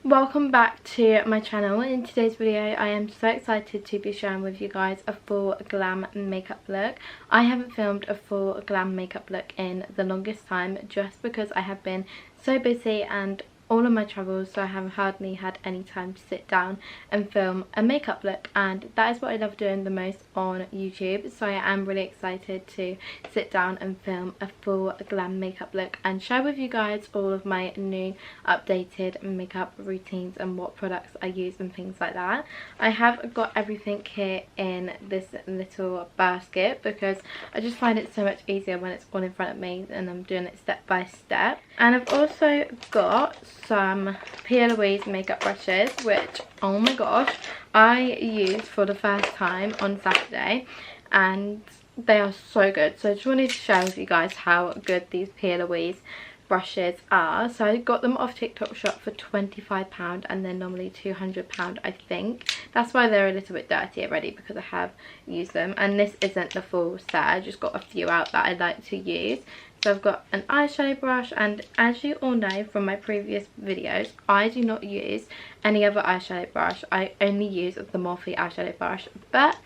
Welcome back to my channel. In today's video I am so excited to be sharing with you guys a full glam makeup look. I haven't filmed a full glam makeup look in the longest time just because I have been so busy and all of my travels, so I have hardly had any time to sit down and film a makeup look, and that is what I love doing the most on YouTube. So I am really excited to sit down and film a full glam makeup look and share with you guys all of my new updated makeup routines and what products I use and things like that. I have got everything here in this little basket because I just find it so much easier when it's all in front of me and I'm doing it step by step. And I've also got some P. Louise makeup brushes, which, oh my gosh, I used for the first time on Saturday and they are so good. So I just wanted to share with you guys how good these P. Louise brushes are. So I got them off TikTok Shop for £25 and they're normally £200 I think. That's why they're a little bit dirty already, because I have used them, and this isn't the full set. I just got a few out that I like to use. So I've got an eyeshadow brush, and as you all know from my previous videos, I do not use any other eyeshadow brush. I only use the Morphe eyeshadow brush, but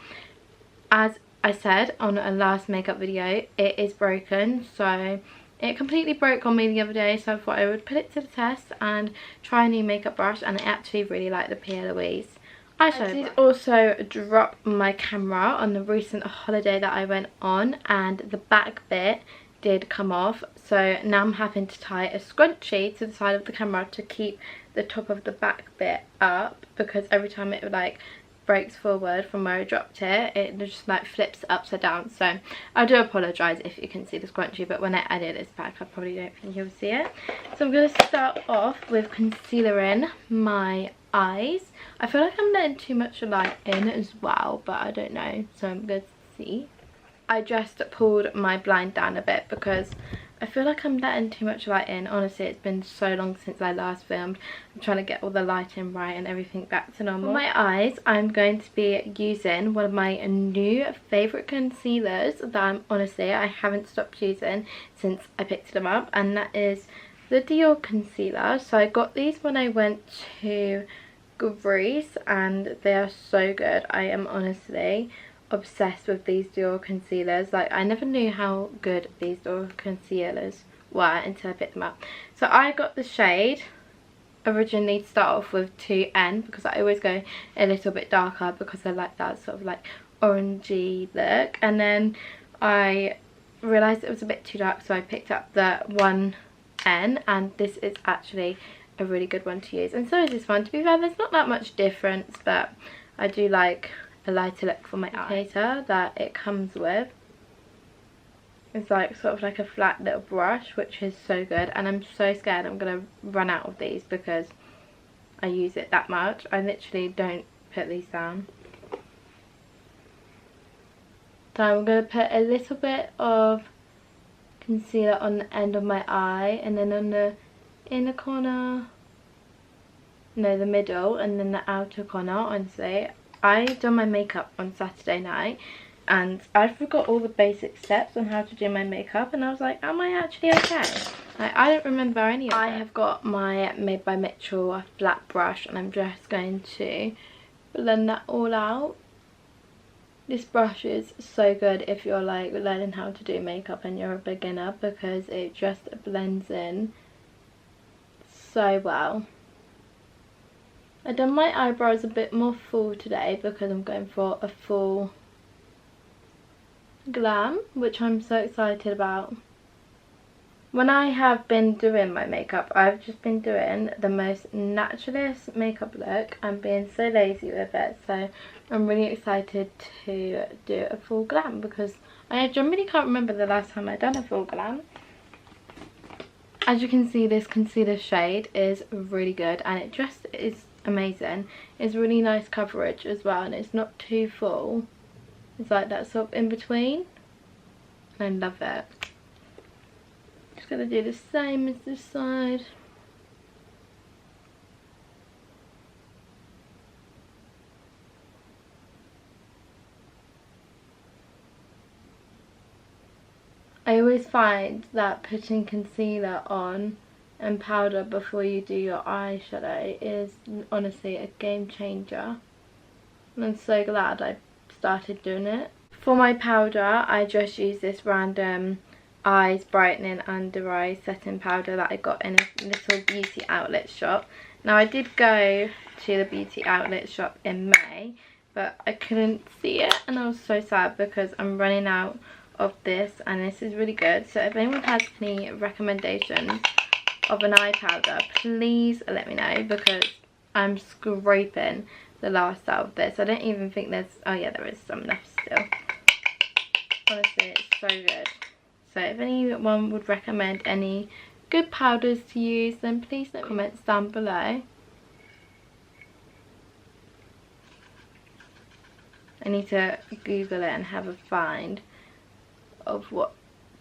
as I said on a last makeup video, it is broken. So it completely broke on me the other day, so I thought I would put it to the test and try a new makeup brush, and I actually really like the P. Louise eyeshadow. I did also drop my camera on the recent holiday that I went on, and the back bit did come off, so now I'm having to tie a scrunchie to the side of the camera to keep the top of the back bit up, because every time it like breaks forward from where I dropped it, it just like flips upside down. So I do apologise if you can see the scrunchie, but when I edit this back I probably don't think you'll see it. So I'm going to start off with concealing my eyes. I feel like I'm letting too much light in as well, but I don't know, so I'm going to see. I just pulled my blind down a bit because I feel like I'm letting too much light in. Honestly, it's been so long since I last filmed. I'm trying to get all the lighting right and everything back to normal. For my eyes, I'm going to be using one of my new favourite concealers that I haven't stopped using since I picked them up, and that is the Dior concealer. So I got these when I went to Greece and they are so good. I am honestly obsessed with these Dior concealers. Like, I never knew how good these Dior concealers were until I picked them up. So I got the shade originally to start off with 2N because I always go a little bit darker because I like that sort of like orangey look, and then I realised it was a bit too dark, so I picked up the 1N, and this is actually a really good one to use, and so is this one. To be fair, there's not that much difference, but I do like a lighter look for my applicator that it comes with. It's like sort of like a flat little brush, which is so good, and I'm so scared I'm gonna run out of these because I use it that much. I literally don't put these down. So I'm gonna put a little bit of concealer on the end of my eye, and then on the inner corner, no, the middle, and then the outer corner. Honestly, I done my makeup on Saturday night and I forgot all the basic steps on how to do my makeup, and I was like, am I actually okay? Like, I don't remember any of it. I have got my Made by Mitchell flat brush, and I'm just going to blend that all out. This brush is so good if you're like learning how to do makeup and you're a beginner, because it just blends in so well. I done my eyebrows a bit more full today because I'm going for a full glam, which I'm so excited about. When I have been doing my makeup, I've just been doing the most naturalist makeup look. I'm being so lazy with it, so I'm really excited to do a full glam because I generally can't remember the last time I've done a full glam. As you can see, this concealer shade is really good and it just is amazing. It's really nice coverage as well, and it's not too full. It's like that sort of in between, and I love it. Just gonna do the same as this side. I always find that putting concealer on and powder before you do your eyeshadow is honestly a game changer. And I'm so glad I started doing it. For my powder, I just use this random eyes brightening under eye setting powder that I got in a little beauty outlet shop. Now I did go to the beauty outlet shop in May, but I couldn't see it and I was so sad because I'm running out of this, and this is really good. So if anyone has any recommendations of an eye powder, please let me know, because I'm scraping the last out of this. I don't even think there's, oh yeah, there is some left still. Honestly, it's so good. So if anyone would recommend any good powders to use, then please let me comments down below. I need to Google it and have a find of what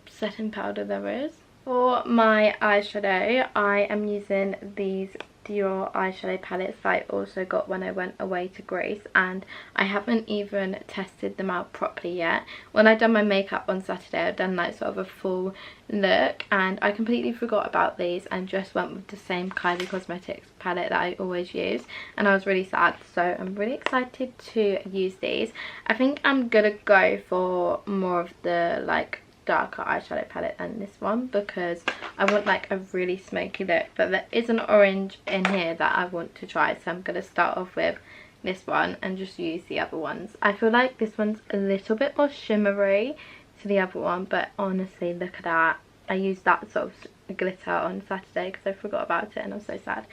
setting powder there is. For my eyeshadow, I am using these Dior eyeshadow palettes that I also got when I went away to Greece, and I haven't even tested them out properly yet. When I done my makeup on Saturday, I've done like sort of a full look, and I completely forgot about these and just went with the same Kylie Cosmetics palette that I always use, and I was really sad. So I'm really excited to use these. I think I'm gonna go for more of the like darker eyeshadow palette than this one, because I want like a really smoky look, but there is an orange in here that I want to try, so I'm going to start off with this one and just use the other ones. I feel like this one's a little bit more shimmery to the other one, but honestly, look at that. I used that sort of glitter on Saturday because I forgot about it and I was so sad.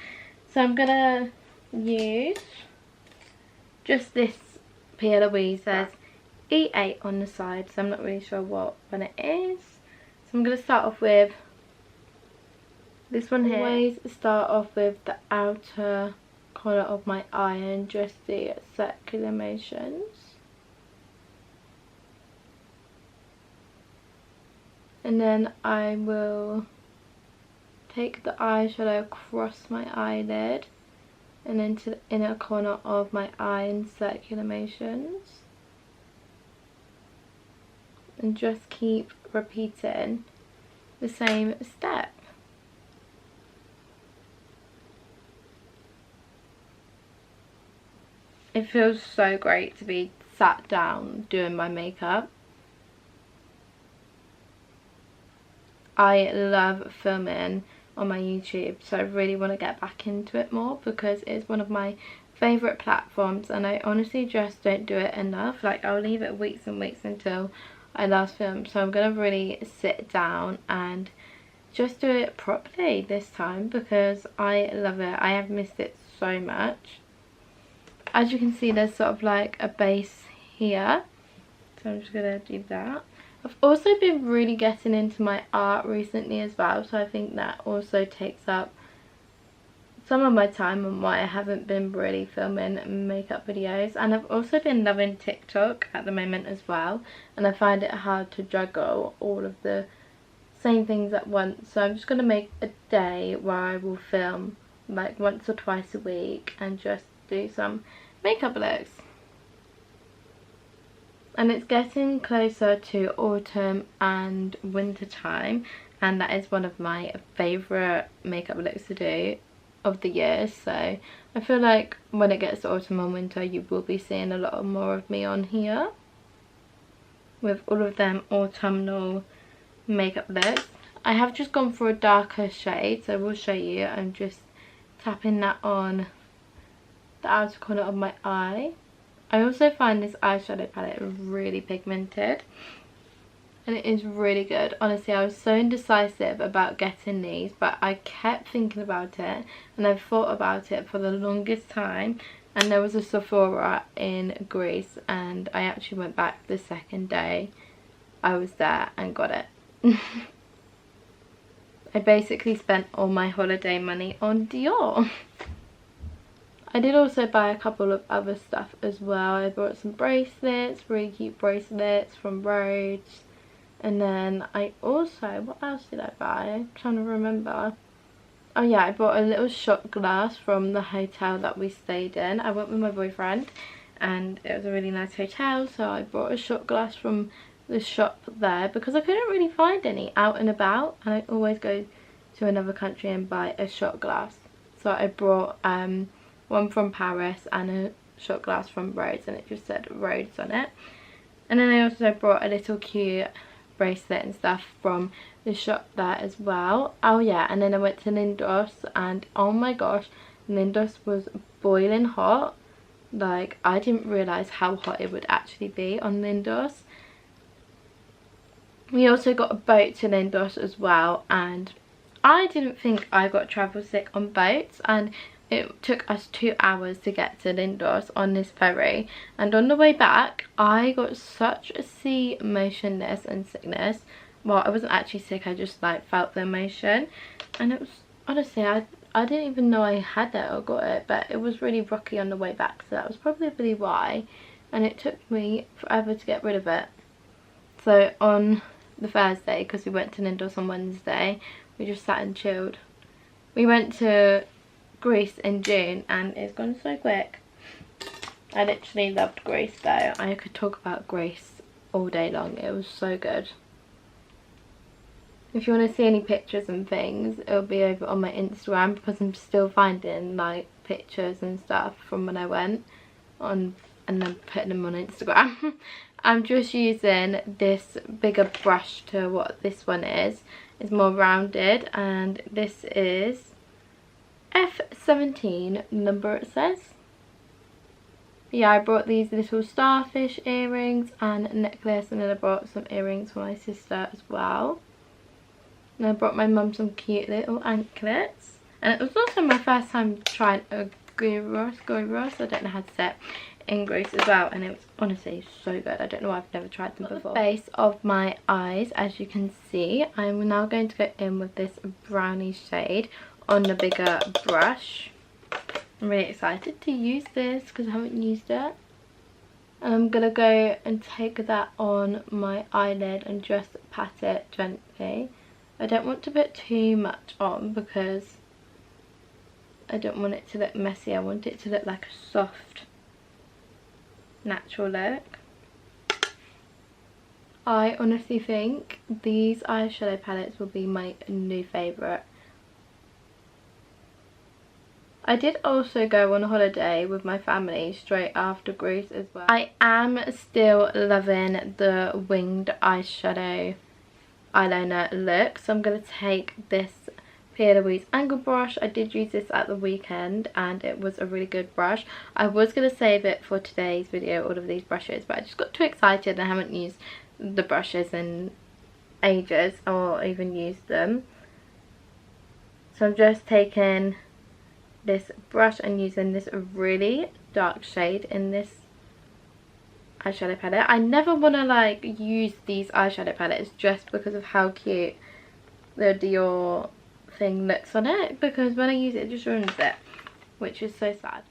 So I'm going to use just this P. Louise. There's E8 on the side, so I'm not really sure what one it is. So I'm going to start off with this one here. Always start off with the outer corner of my eye and just the circular motions. And then I will take the eyeshadow across my eyelid and into the inner corner of my eye in circular motions. And just keep repeating the same step. It feels so great to be sat down doing my makeup. I love filming on my YouTube, so I really want to get back into it more because it's one of my favourite platforms, and I honestly just don't do it enough. Like, I'll leave it weeks and weeks until I last filmed, so I'm going to really sit down and just do it properly this time because I love it. I have missed it so much. As you can see, there's sort of like a base here, so I'm just going to do that. I've also been really getting into my art recently as well, so I think that also takes up some of my time and why I haven't been really filming makeup videos. And I've also been loving TikTok at the moment as well, and I find it hard to juggle all of the same things at once. So I'm just going to make a day where I will film like once or twice a week and just do some makeup looks. And it's getting closer to autumn and winter time, and that is one of my favourite makeup looks to do of the year. So I feel like when it gets to autumn and winter, you will be seeing a lot more of me on here with all of them autumnal makeup looks. I have just gone for a darker shade, so I will show you. I'm just tapping that on the outer corner of my eye. I also find this eyeshadow palette really pigmented and it is really good. Honestly, I was so indecisive about getting these, but I kept thinking about it and I've thought about it for the longest time. And there was a Sephora in Greece and I actually went back the second day I was there and got it. I basically spent all my holiday money on Dior. I did also buy a couple of other stuff as well. I bought some bracelets, really cute bracelets from Rhodes. And then I also, what else did I buy? I'm trying to remember. Oh yeah, I bought a little shot glass from the hotel that we stayed in. I went with my boyfriend and it was a really nice hotel, so I bought a shot glass from the shop there because I couldn't really find any out and about, and I always go to another country and buy a shot glass. So I brought one from Paris and a shot glass from Rhodes, and it just said Rhodes on it. And then I also brought a little cute bracelet and stuff from the shop there as well. Oh yeah, and then I went to Lindos, and oh my gosh, Lindos was boiling hot. Like, I didn't realise how hot it would actually be on Lindos. We also got a boat to Lindos as well, and I didn't think I got travel sick on boats, and it took us 2 hours to get to Lindos on this ferry, and on the way back I got such a sea motionness and sickness. Well, I wasn't actually sick, I just like felt the emotion, and it was honestly, I didn't even know I had it or got it, but it was really rocky on the way back, so that was probably why, and it took me forever to get rid of it. So on the Thursday, because we went to Lindos on Wednesday, we just sat and chilled. We went to Greece in June and it's gone so quick. I literally loved Greece though. I could talk about Greece all day long. It was so good. If you want to see any pictures and things, it'll be over on my Instagram, because I'm still finding like pictures and stuff from when I went on and then putting them on Instagram. I'm just using this bigger brush to what this one is. It's more rounded, and this is F17 number, it says. Yeah, I brought these little starfish earrings and a necklace, and then I brought some earrings for my sister as well. And I brought my mum some cute little anklets. And it was also my first time trying a gyros, I don't know how to say it, in Greece as well, and it was honestly so good. I don't know why I've never tried them before. The base of my eyes, as you can see, I'm now going to go in with this brownie shade on the bigger brush. I'm really excited to use this because I haven't used it. And I'm going to go and take that on my eyelid and just pat it gently. I don't want to put too much on because I don't want it to look messy. I want it to look like a soft, natural look. I honestly think these eyeshadow palettes will be my new favourite. I did also go on holiday with my family straight after Greece as well. I am still loving the winged eyeshadow eyeliner look, so I'm going to take this Pierre Louise angle brush. I did use this at the weekend and it was a really good brush. I was going to save it for today's video, all of these brushes, but I just got too excited and I haven't used the brushes in ages or even used them. So I'm just taking this brush and using this really dark shade in this eyeshadow palette. I never want to like use these eyeshadow palettes just because of how cute the Dior thing looks on it, because when I use it, it just ruins it, which is so sad.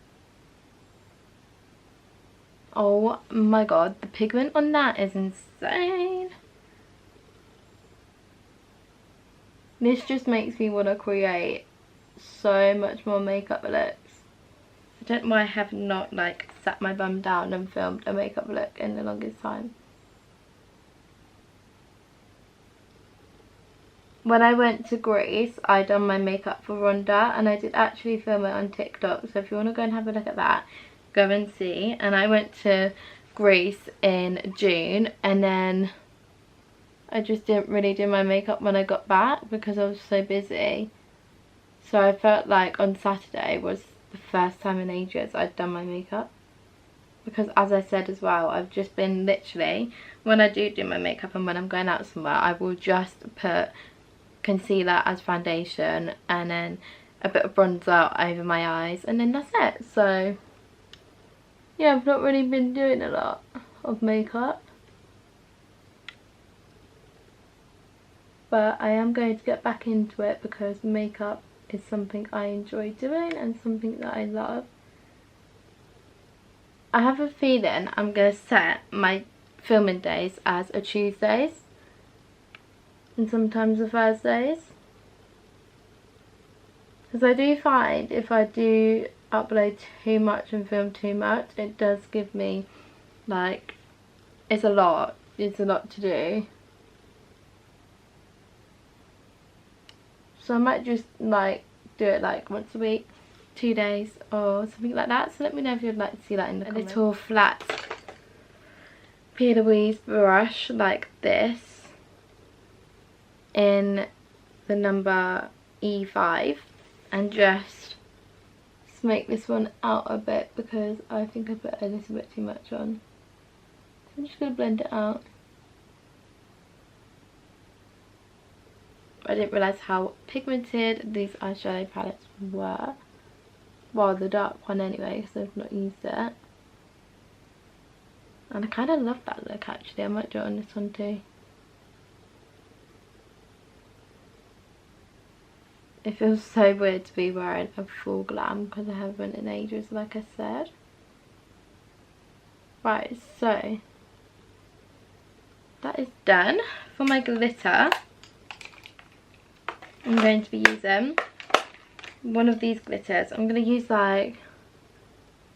Oh my god, the pigment on that is insane. This just makes me want to create so much more makeup looks. I don't know why I have not like sat my bum down and filmed a makeup look in the longest time. When I went to Greece, I done my makeup for Rhonda, and I did actually film it on TikTok, so if you want to go and have a look at that, go and see. And I went to Greece in June, and then I just didn't really do my makeup when I got back because I was so busy. So I felt like on Saturday was the first time in ages I'd done my makeup, because as I said as well, I've just been literally, when I do my makeup and when I'm going out somewhere, I will just put concealer as foundation and then a bit of bronzer over my eyes, and then that's it. So yeah, I've not really been doing a lot of makeup, but I am going to get back into it because makeup is something I enjoy doing and something that I love. I have a feeling I'm going to set my filming days as a Tuesdays and sometimes a Thursdays, because I do find if I do upload too much and film too much, it does give me like, it's a lot to do. So I might just like do it like once a week, 2 days or something like that. So let me know if you'd like to see that in the comments. A little flat P. Louise brush like this in the number E5 and just smake this one out a bit because I think I put a little bit too much on. So I'm just going to blend it out. I didn't realise how pigmented these eyeshadow palettes were. Well, the dark one anyway, because I've not used it. And I kind of love that look actually. I might do it on this one too. It feels so weird to be wearing a full glam because I haven't in ages, like I said. Right, so that is done. For my glitter, I'm going to be using one of these glitters. I'm going to use like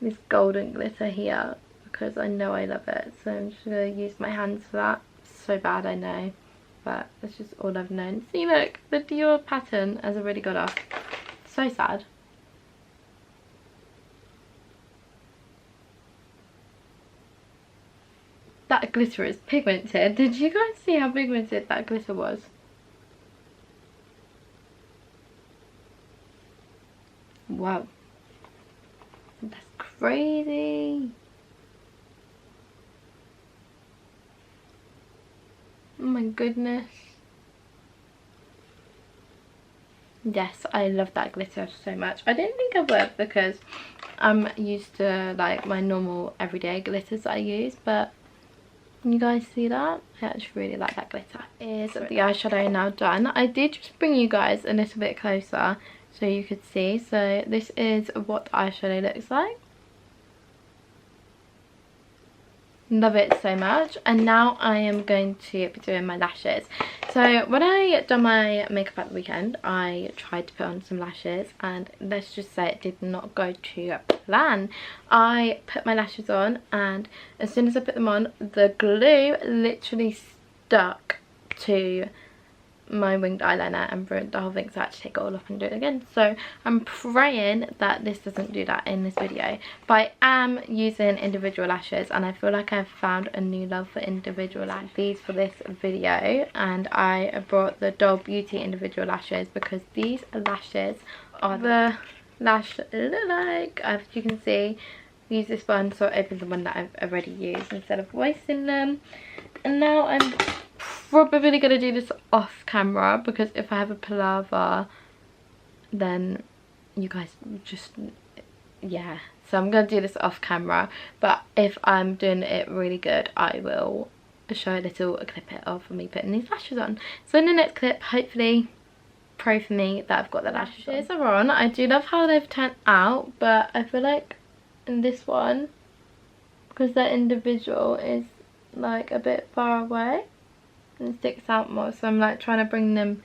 this golden glitter here because I know I love it. So I'm just going to use my hands for that. So bad, I know. But that's just all I've known. See, look, the Dior pattern has already got off. So sad. That glitter is pigmented. Did you guys see how pigmented that glitter was? Wow. That's crazy. Oh my goodness. Yes, I love that glitter so much. I didn't think I would because I'm used to like my normal everyday glitters that I use, but can you guys see that? I actually really like that glitter. Is the eyeshadow now done? I did just bring you guys a little bit closer so you could see. So this is what the eyeshadow looks like. Love it so much. And now I am going to be doing my lashes. So when I done my makeup at the weekend, I tried to put on some lashes and let's just say it did not go to plan. I put my lashes on and as soon as I put them on, the glue literally stuck to my winged eyeliner and ruined the whole thing, so I had to take it all off and do it again. So I'm praying that this doesn't do that in this video, but I am using individual lashes and I feel like I've found a new love for individual lashes. These for this video, and I brought the Doll Beauty individual lashes because these lashes are the lash like, as you can see. Use this one, so I opened the one that I've already used instead of wasting them. And now I'm probably going to do this off camera because if I have a palaver then you guys just, yeah, so I'm going to do this off camera, but if I'm doing it really good I will show a little clip of me putting these lashes on. So in the next clip, hopefully pray for me that I've got the lashes on. I do love how they've turned out, but I feel like in this one, because they're individual, is like a bit far away and sticks out more, so I'm like trying to bring them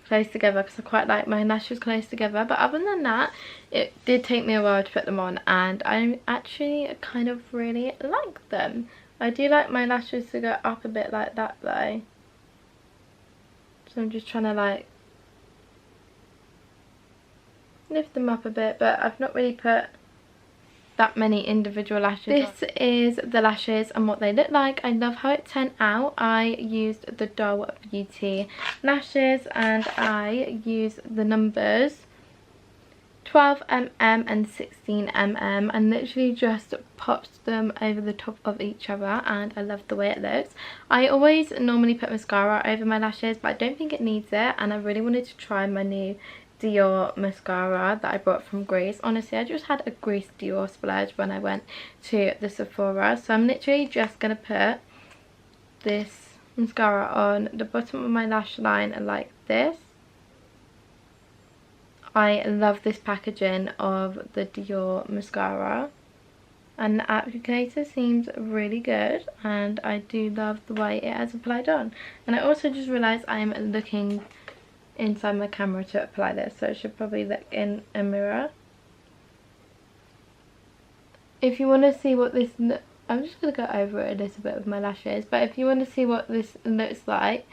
close together because I quite like my lashes close together. But other than that, it did take me a while to put them on and I actually kind of really like them. I do like my lashes to go up a bit like that though, so I'm just trying to like lift them up a bit, but I've not really put that many individual lashes. This is the lashes and what they look like. I love how it turned out. I used the Doll Beauty lashes and I used the numbers 12mm and 16mm and literally just popped them over the top of each other and I love the way it looks. I always normally put mascara over my lashes, but I don't think it needs it, and I really wanted to try my new Dior mascara that I bought from Greece. Honestly, I just had a Greece Dior splurge when I went to the Sephora, so I'm literally just going to put this mascara on the bottom of my lash line like this. I love this packaging of the Dior mascara and the applicator seems really good and I do love the way it has applied on. And I also just realised I am looking inside my camera to apply this, so I should probably look in a mirror. If you want to see what this I'm just going to go over it a little bit with my lashes, but if you want to see what this looks like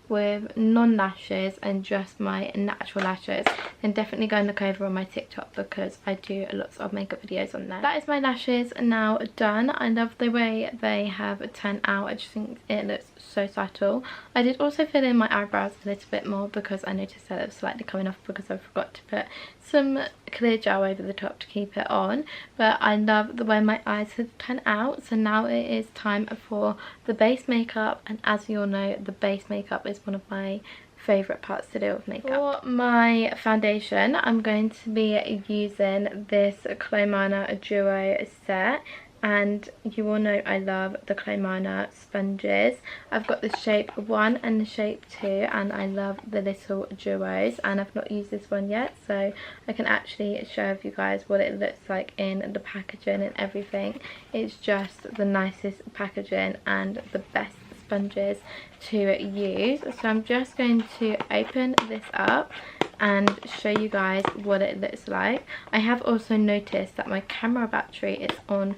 with non-lashes and just my natural lashes, then definitely go and look over on my TikTok because I do lots of makeup videos on there. That is my lashes now done. I love the way they have turned out. I just think it looks so subtle. I did also fill in my eyebrows a little bit more because I noticed that it was slightly coming off because I forgot to put some clear gel over the top to keep it on. But I love the way my eyes have turned out. So now it is time for the base makeup, and as you all know, the base makeup is one of my favourite parts to do with makeup. For my foundation, I'm going to be using this Clomana Duo set, and you all know I love the Clomana sponges. I've got the shape 1 and the shape 2, and I love the little duos, and I've not used this one yet, so I can actually show you guys what it looks like in the packaging and everything. It's just the nicest packaging and the best sponges to use. So I'm just going to open this up and show you guys what it looks like. I have also noticed that my camera battery is on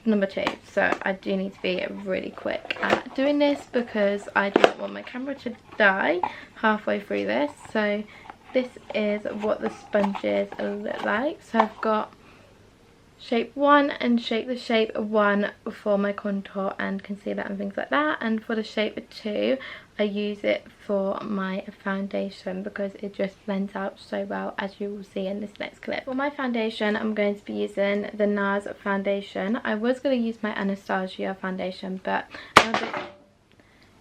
number 2, so I do need to be really quick at doing this because I do not want my camera to die halfway through this. So this is what the sponges look like. So I've got shape 1 and the shape 1 for my contour and concealer and things like that, and for the shape 2 I use it for my foundation because it just blends out so well, as you will see in this next clip. For my foundation, I'm going to be using the NARS foundation. I was going to use my Anastasia foundation, but I'm a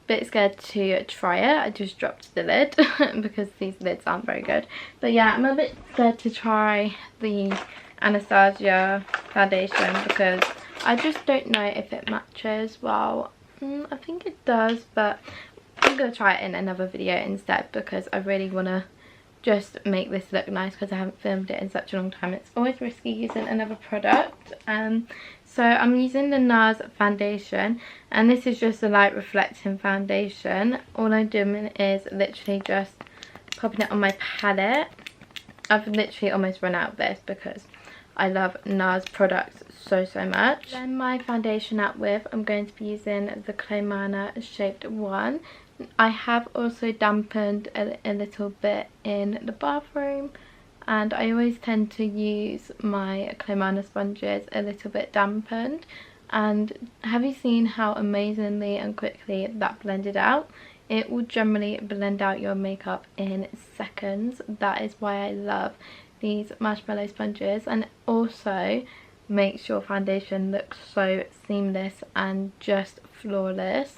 bit scared to try it. I just dropped the lid because these lids aren't very good. But yeah, I'm a bit scared to try the Anastasia foundation because I just don't know if it matches well. I think it does, but I'm going to try it in another video instead because I really want to just make this look nice because I haven't filmed it in such a long time. It's always risky using another product. So I'm using the NARS foundation, and this is just a light reflecting foundation. All I'm doing is literally just popping it on my palette. I've literally almost run out of this because I love NARS products so much. Then my foundation out with, I'm going to be using the Clomana shaped 1. I have also dampened a little bit in the bathroom, and I always tend to use my Clomana sponges a little bit dampened. And have you seen how amazingly and quickly that blended out? It will generally blend out your makeup in seconds. That is why I love these marshmallow sponges, and also makes your foundation look so seamless and just flawless.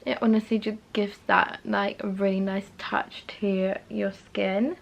It honestly just gives that like a really nice touch to your skin.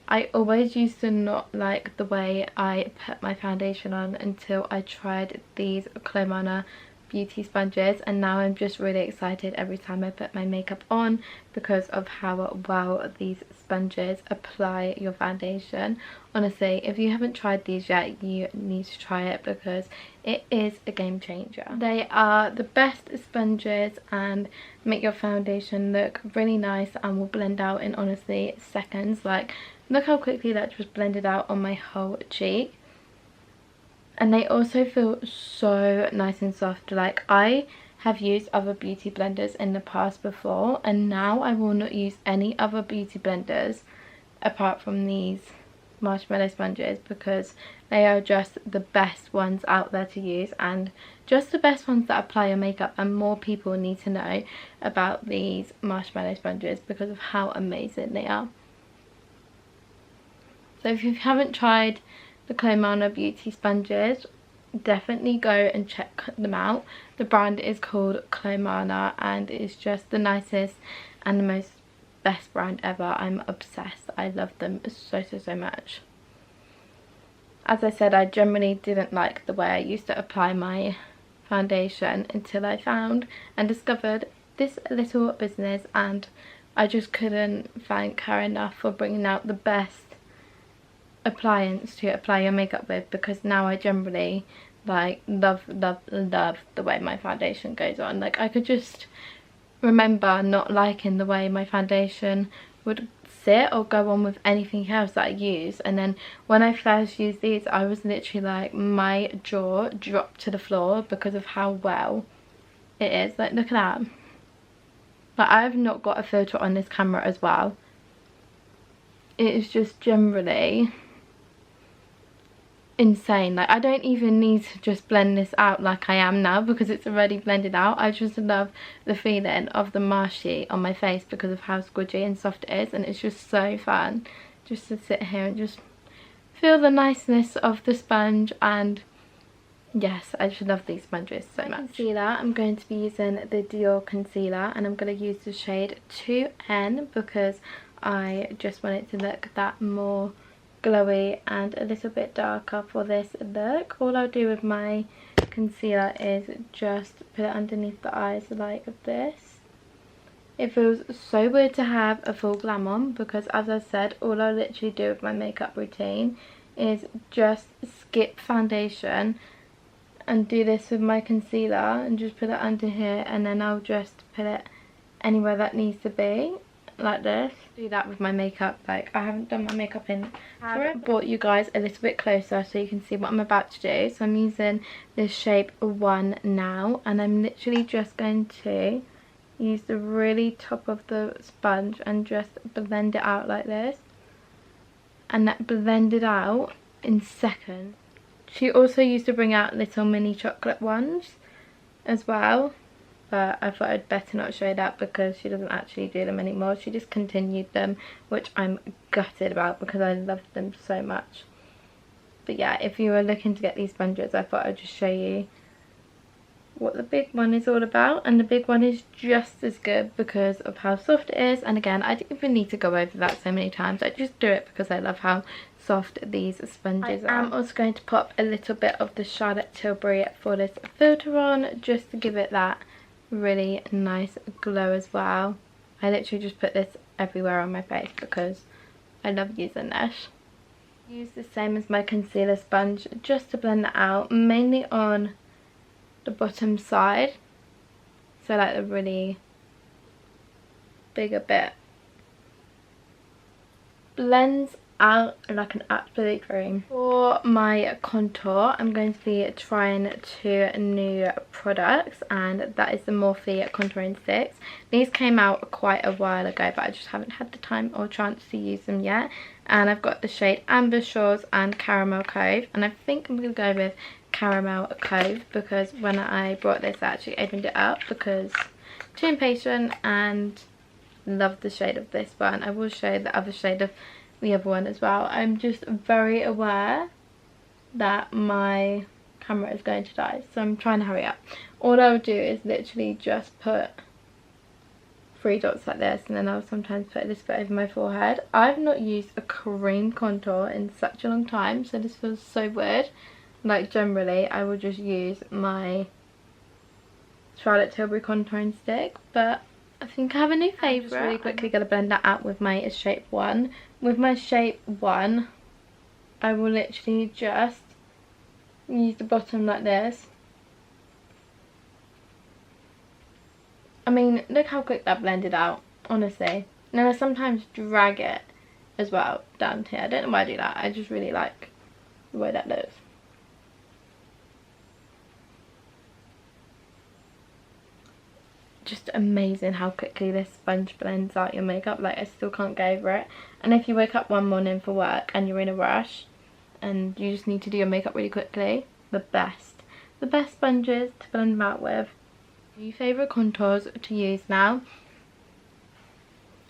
I always used to not like the way I put my foundation on until I tried these Clomana beauty sponges, and now I'm just really excited every time I put my makeup on because of how well these sponges apply your foundation. Honestly, if you haven't tried these yet, you need to try it because it is a game changer. They are the best sponges and make your foundation look really nice and will blend out in honestly seconds. Like, look how quickly that just blended out on my whole cheek. And they also feel so nice and soft. Like, I have used other beauty blenders in the past before, and now I will not use any other beauty blenders apart from these marshmallow sponges because they are just the best ones out there to use, and just the best ones that apply your makeup. And more people need to know about these marshmallow sponges because of how amazing they are. So if you haven't tried the Clomana beauty sponges, definitely go and check them out. The brand is called Clomana, and it's just the nicest and the most best brand ever. I'm obsessed. I love them so much. As I said, I generally didn't like the way I used to apply my foundation until I found and discovered this little business, and I just couldn't thank her enough for bringing out the best appliance to apply your makeup with, because now I generally like love the way my foundation goes on. Like, I could just remember not liking the way my foundation would sit or go on with anything else that I use, and then when I first used these, I was literally like, my jaw dropped to the floor because of how well it is. Like, look at that. But I've not got a filter on this camera as well. It is just generally insane. Like, I don't even need to just blend this out like I am now because it's already blended out. I just love the feeling of the marshy on my face because of how squidgy and soft it is, and it's just so fun just to sit here and just feel the niceness of the sponge. And yes, I just love these sponges so much. Concealer, I'm going to be using the Dior concealer, and I'm going to use the shade 2N because I just want it to look that more glowy and a little bit darker for this look. All I'll do with my concealer is just put it underneath the eyes like this. It feels so weird to have a full glam on because, as I said, all I literally do with my makeup routine is just skip foundation and do this with my concealer and just put it under here, and then I'll just put it anywhere that needs to be, like this. Do that with my makeup. Like, I haven't done my makeup in forever. I've brought you guys a little bit closer so you can see what I'm about to do. So I'm using this shape 1 now, and I'm literally just going to use the really top of the sponge and just blend it out like this, and that blended out in seconds. She also used to bring out little mini chocolate ones as well, but I thought I'd better not show that because she doesn't actually do them anymore. She discontinued them, which I'm gutted about because I loved them so much. But yeah, if you were looking to get these sponges, I thought I'd just show you what the big one is all about, and the big one is just as good because of how soft it is. And again, I don't even need to go over that so many times. I just do it because I love how soft these sponges are. I'm also going to pop a little bit of the Charlotte Tilbury for this filter on, just to give it that really nice glow as well. I literally just put this everywhere on my face because I love using this. Use the same as my concealer sponge just to blend that out, mainly on the bottom side, so like the really bigger bit. Blends out like an absolute cream. For my contour, I'm going to be trying 2 new products, and that is the Morphe contouring sticks. These came out quite a while ago, but I just haven't had the time or chance to use them yet. And I've got the shade Amber Shores and Caramel Cove, and I think I'm going to go with Caramel Cove because when I brought this I actually opened it up because too impatient and love the shade of this one. I will show the other shade of the other one as well. I'm just very aware that my camera is going to die, so I'm trying to hurry up. All I'll do is literally just put 3 dots like this, and then I'll sometimes put a little bit over my forehead. I've not used a cream contour in such a long time, so this feels so weird. Like, generally I will just use my Charlotte Tilbury contouring stick, but I think I have a new favourite. I'm just really quickly going to blend that out with my shape 1. With my shape 1, I will literally just use the bottom like this. I mean, look how quick that blended out, honestly. And then I sometimes drag it as well down here. I don't know why I do that. I just really like the way that looks. Just amazing how quickly this sponge blends out your makeup. Like, I still can't get over it. And if you wake up one morning for work and you're in a rush and you just need to do your makeup really quickly, the best sponges to blend them out with. New favourite contours to use now.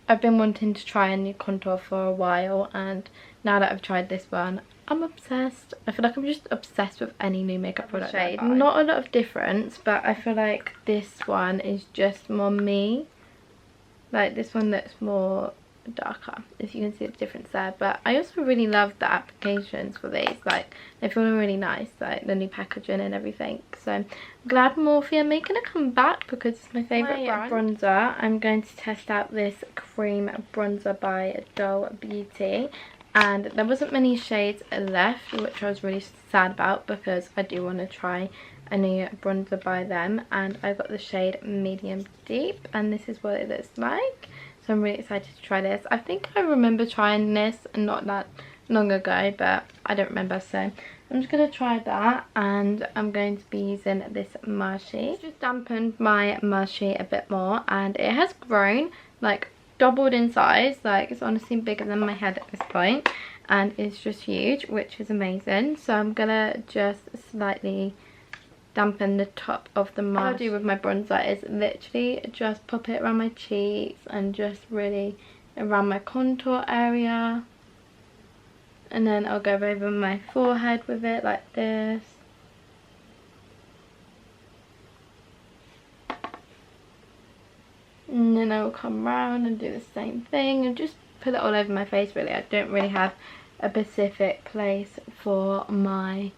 I've been wanting to try a new contour for a while, and now that I've tried this one, I'm obsessed. I feel like I'm just obsessed with any new makeup product shade. Not a lot of difference, but I feel like this one is just more me. Like, this one looks more darker, if you can see the difference there. But I also really love the applications for these. Like, they feel really nice, like the new packaging and everything. So I'm glad Morphe are making a comeback because it's my favourite brand. Bronzer, I'm going to test out this cream bronzer by Doll Beauty. And there wasn't many shades left, which I was really sad about because I do want to try a new bronzer by them. And I got the shade Medium Deep, and this is what it looks like. So I'm really excited to try this. I think I remember trying this not long ago, but I don't remember, so I'm just going to try that, and I'm going to be using this Marshie. It's just dampened my Marshie a bit more, and it has grown, like doubled in size. Like, it's honestly bigger than my head at this point, and it's just huge, which is amazing. So I'm gonna just slightly dampen the top of the Marshie. What I do with my bronzer is literally just pop it around my cheeks and just really around my contour area, and then I'll go over my forehead with it like this. And then I'll come around and do the same thing and just put it all over my face really. I don't really have a specific place for my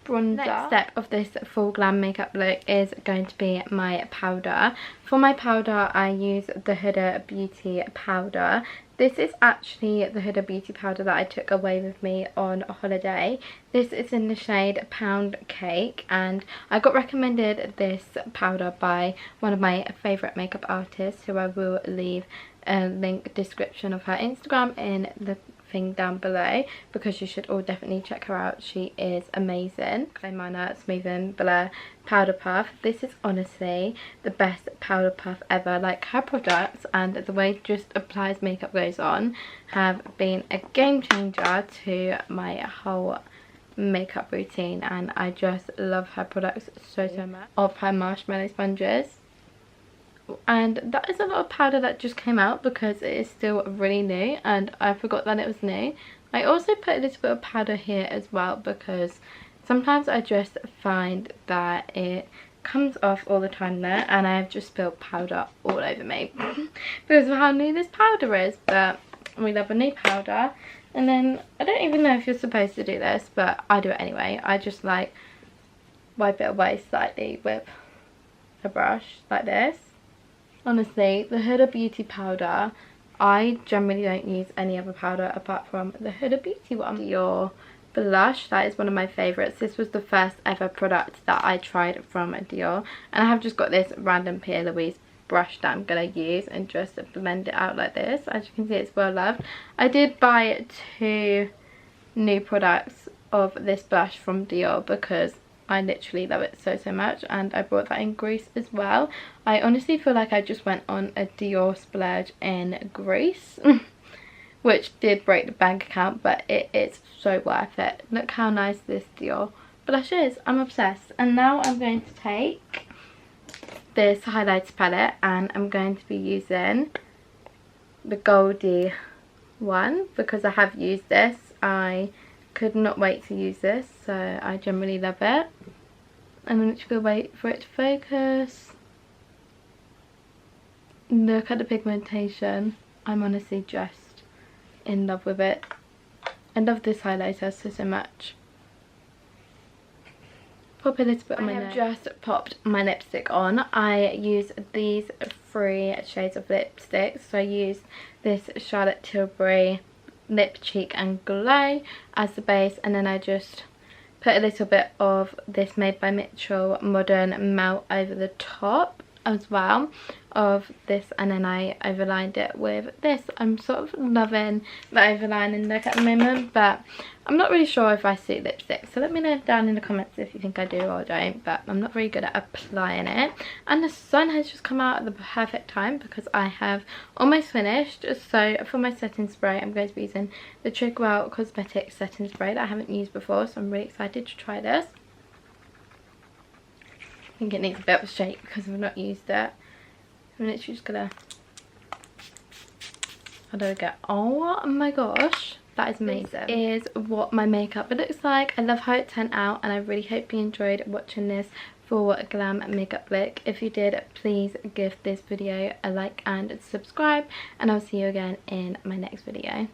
bronzer. Next step of this full glam makeup look is going to be my powder. For my powder I use the Huda Beauty powder. This is actually the Huda Beauty powder that I took away with me on a holiday. This is in the shade Pound Cake, and I got recommended this powder by one of my favourite makeup artists, who I will leave a link description of her Instagram in the thing down below, because you should all definitely check her out. She is amazing. Clay Minor Smooth and Blur powder puff. This is honestly the best powder puff ever. Like, her products and the way it just applies makeup goes on have been a game changer to my whole makeup routine, and I just love her products so much. Of her marshmallow sponges, and that is a lot of powder that just came out because it is still really new and I forgot that it was new. I also put a little bit of powder here as well, because sometimes I just find that it comes off all the time there, and I have just spilled powder all over me because of how new this powder is. But we love a new powder. And then I don't even know if you're supposed to do this, but I do it anyway. I just like wipe it away slightly with a brush like this. Honestly, the Huda Beauty powder, I generally don't use any other powder apart from the Huda Beauty one. Your blush, that is one of my favourites. This was the first ever product that I tried from Dior, and I have just got this random Pierre Louise brush that I'm going to use and just blend it out like this. As you can see, it's well loved. I did buy 2 new products of this blush from Dior because I literally love it so much, and I bought that in Greece as well. I honestly feel like I just went on a Dior splurge in Greece which did break the bank account, but it is so worth it. Look how nice this Dior blush is. I'm obsessed. And now I'm going to take this highlighter palette and I'm going to be using the Goldie one because I have used this. I could not wait to use this, so I generally love it. And I'm literally going to wait for it to focus. Look at the pigmentation. I'm honestly just in love with it. I love this highlighter so much. Pop a little bit on my neck. I have just popped my lipstick on. I use these 3 shades of lipstick. So I use this Charlotte Tilbury Lip, Cheek and Glow as the base, and then I just put a little bit of this Made by Mitchell Modern Melt over the top as well of this, and then I overlined it with this. I'm sort of loving the overlining look at the moment, but I'm not really sure if I suit lipstick, so let me know down in the comments if you think I do or don't. But I'm not very good at applying it, and the sun has just come out at the perfect time because I have almost finished. So for my setting spray, I'm going to be using the Trickwell Cosmetics setting spray that I haven't used before, so I'm really excited to try this. I think it needs a bit of a shake because I've not used it. I'm literally just gonna, how do I go? Oh my gosh, that is amazing. This is what my makeup looks like. I love how it turned out, and I really hope you enjoyed watching this full glam makeup look. If you did, please give this video a like and subscribe, and I'll see you again in my next video.